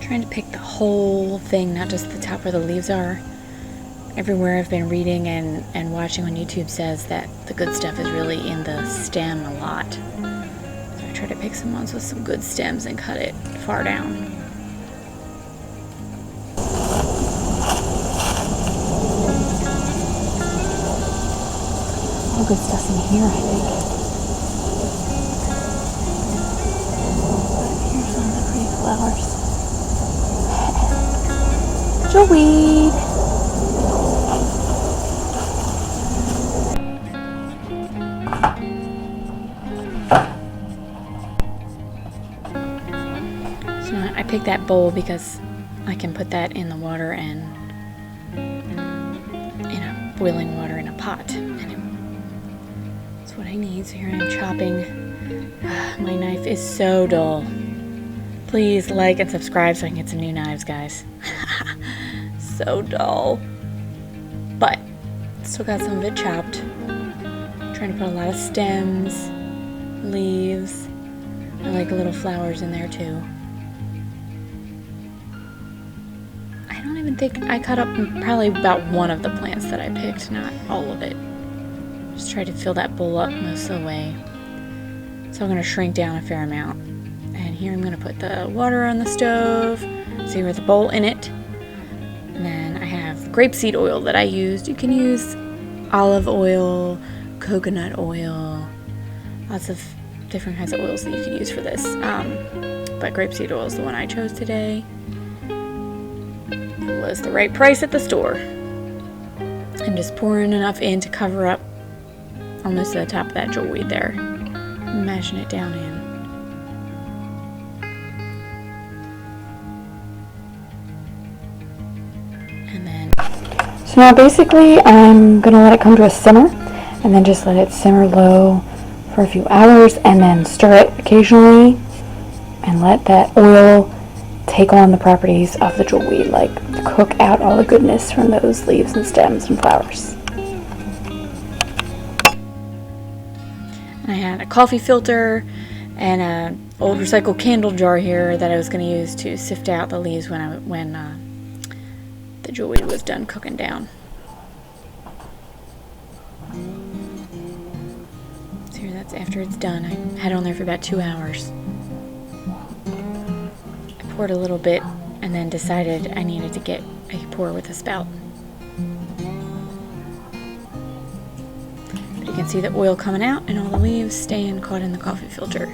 Trying to pick the whole thing, not just the top where the leaves are. Everywhere I've been reading and watching on YouTube says that the good stuff is really in the stem a lot. So I try to pick some ones with some good stems and cut it far down. All good stuff in here, I think. Here's some of the pretty flowers. Jewelweed. So I picked that bowl because I can put that in the water and in a boiling water in a pot. That's what I need. So here I am chopping. My knife is so dull. Please like and subscribe so I can get some new knives, guys. So dull. But still got some of it chopped. Trying to put a lot of stems, leaves. I like little flowers in there too. I don't even think I cut up probably about one of the plants that I picked, not all of it. Just try to fill that bowl up most of the way. So I'm going to shrink down a fair amount. And here I'm going to put the water on the stove. See with the bowl in it. And then I have grapeseed oil that I used. You can use olive oil, coconut oil, lots of different kinds of oils that you can use for this. But grapeseed oil is the one I chose today. It was the right price at the store. I'm just pouring enough in to cover up almost to the top of that jewelweed there. I'm mashing it down in. So now basically I'm going to let it come to a simmer and then just let it simmer low for a few hours and then stir it occasionally and let that oil take on the properties of the jewelweed, like cook out all the goodness from those leaves and stems and flowers. And I had a coffee filter and an old recycled candle jar here that I was going to use to sift out the leaves when the jewelweed was done cooking down. So here, that's after it's done. I had it on there for about 2 hours. I poured a little bit and then decided I needed to get a pour with a spout. But you can see the oil coming out and all the leaves staying caught in the coffee filter.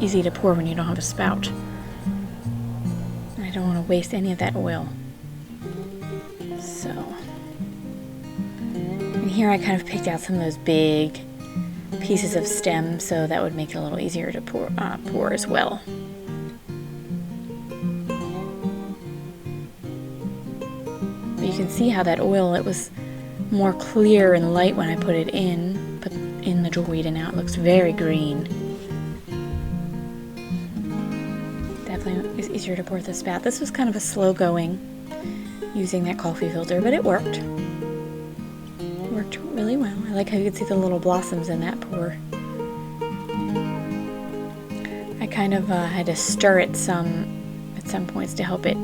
Easy to pour when you don't have a spout. I don't want to waste any of that oil. So, and here I kind of picked out some of those big pieces of stem, so that would make it a little easier to pour as well. But you can see how that oil, it was more clear and light when I put it in the jewelweed, and now it looks very green. It's easier to pour with a spout. This was kind of a slow going using that coffee filter, but it worked. It worked really well. I like how you could see the little blossoms in that pour. I kind of had to stir it at some points to help it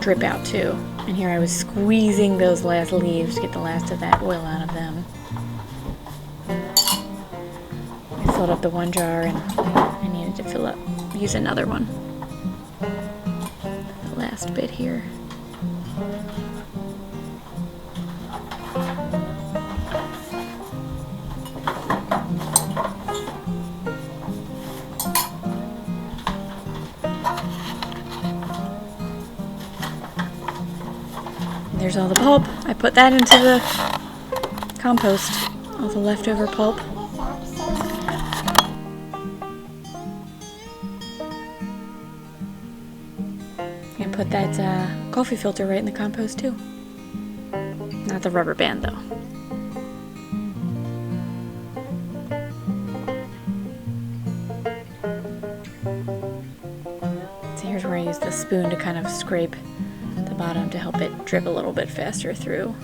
drip out too. And here I was squeezing those last leaves to get the last of that oil out of them. I filled up the one jar and I needed to use another one. Last bit here. There's all the pulp. I put that into the compost, all the leftover pulp. put that coffee filter right in the compost too. Not the rubber band though. So here's where I use the spoon to kind of scrape the bottom to help it drip a little bit faster through.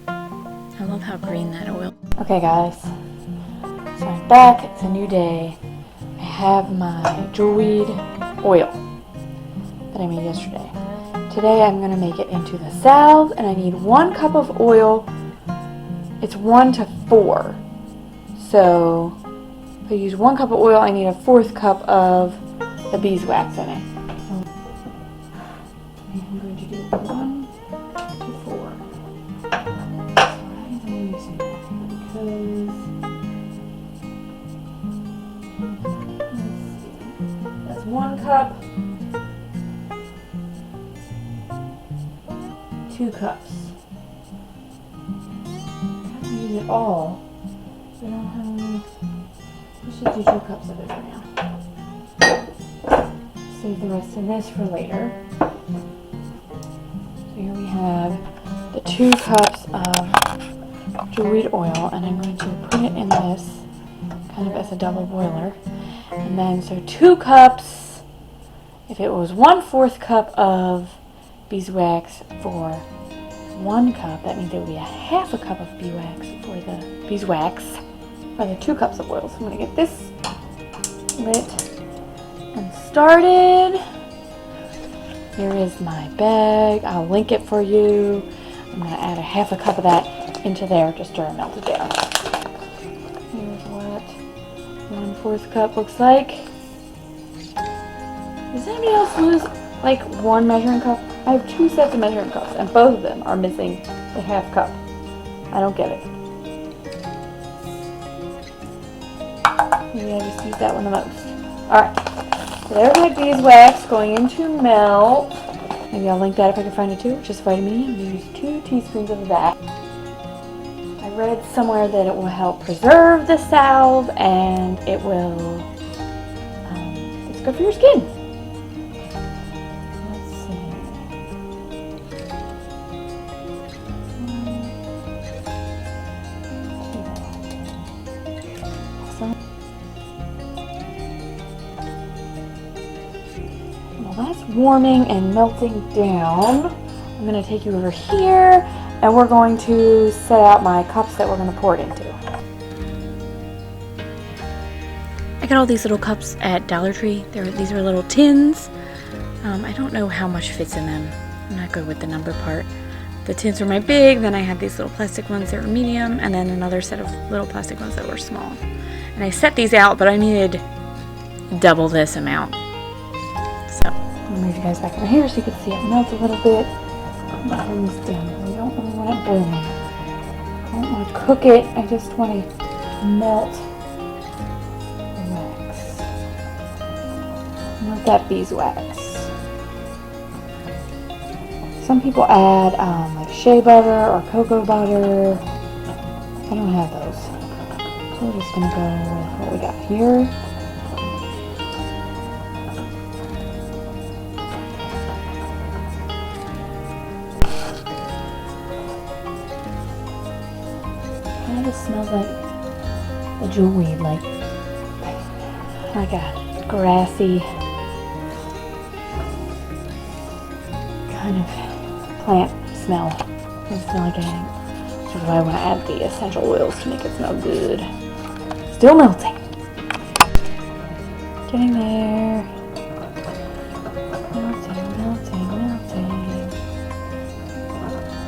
I love how green that oil. Okay guys, so I'm back, it's a new day. I have my Jewelweed oil that I made yesterday. Today I'm going to make it into the salve, and I need 1 cup of oil. It's 1 to 4. So if I use 1 cup of oil, I need a 4th cup of the beeswax in it. I'm going to do 1 to 4. I'm using that because let's see. That's 1 cup. 2 cups. I don't use it all. So I don't have any. I should do 2 cups of it for now. Save the rest of this for later. So here we have the 2 cups of Jewelweed oil, and I'm going to put it in this kind of as a double boiler. And then, so 2 cups, if it was 1/4 cup of beeswax for 1 cup, that means it would be a 1/2 cup of beeswax for the 2 cups of oil. So I'm going to get this lit and started. Here is my bag. I'll link it for you. I'm going to add a 1/2 cup of that into there to stir and melt it down. Here's what 1/4 cup looks like. Does anybody else lose like 1 measuring cup? I have 2 sets of measuring cups, and both of them are missing the 1/2 cup. I don't get it. Maybe I just use that one the most. Alright, so there's my beeswax going into melt. Maybe I'll link that if I can find it too. Just vitamin E. I'm going to use 2 teaspoons of that. I read somewhere that it will help preserve the salve, and it will, it's good for your skin. Well, that's warming and melting down. I'm going to take you over here, and we're going to set out my cups that we're going to pour it into. I got all these little cups at Dollar Tree. These are little tins. I don't know how much fits in them. I'm not good with the number part. The tins were my big, then I had these little plastic ones that were medium, and then another set of little plastic ones that were small. And I set these out, but I needed double this amount. So I'll move you guys back over here so you can see it melt a little bit. Turn this down. I don't really want it burning. I don't want to cook it. I just want to melt the wax. Melt that beeswax. Some people add like shea butter or cocoa butter. I don't have those. So we're just going to go with what we got here. Kind of smells like a jewelweed, like a grassy kind of plant smell. Doesn't smell like anything. Which is why I want to add the essential oils to make it smell good. Still melting. Getting there. Melting, melting, melting.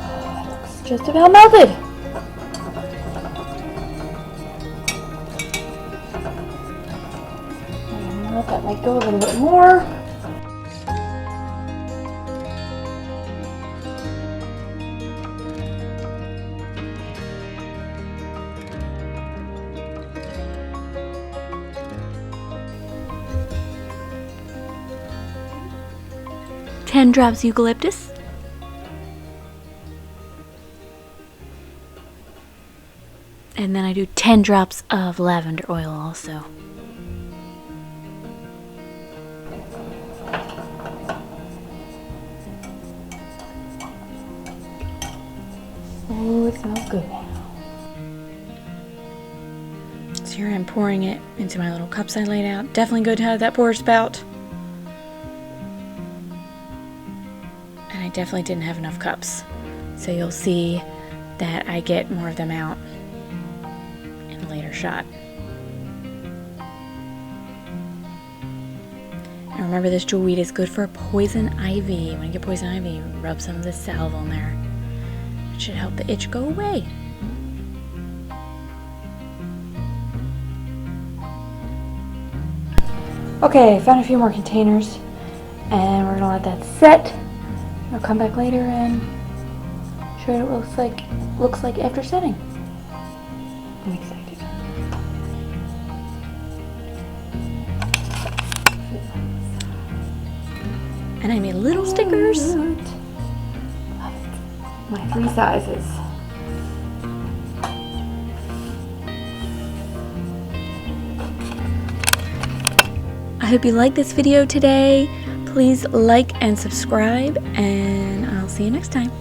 Oh, it looks just about melted. I'm gonna let that light go a little bit more. Ten drops eucalyptus. And then I do 10 drops of lavender oil also. Oh, it smells good. So here I'm pouring it into my little cups I laid out. Definitely good to have that pour spout. And I definitely didn't have enough cups. So you'll see that I get more of them out in a later shot. And remember, this jewelweed is good for poison ivy. When you get poison ivy, rub some of this salve on there. It should help the itch go away. Okay, found a few more containers, and we're gonna let that set. I'll come back later and show you what it looks like after setting. I'm excited. And I made little stickers. Love it. My 3 sizes. I hope you liked this video today. Please like and subscribe, and I'll see you next time.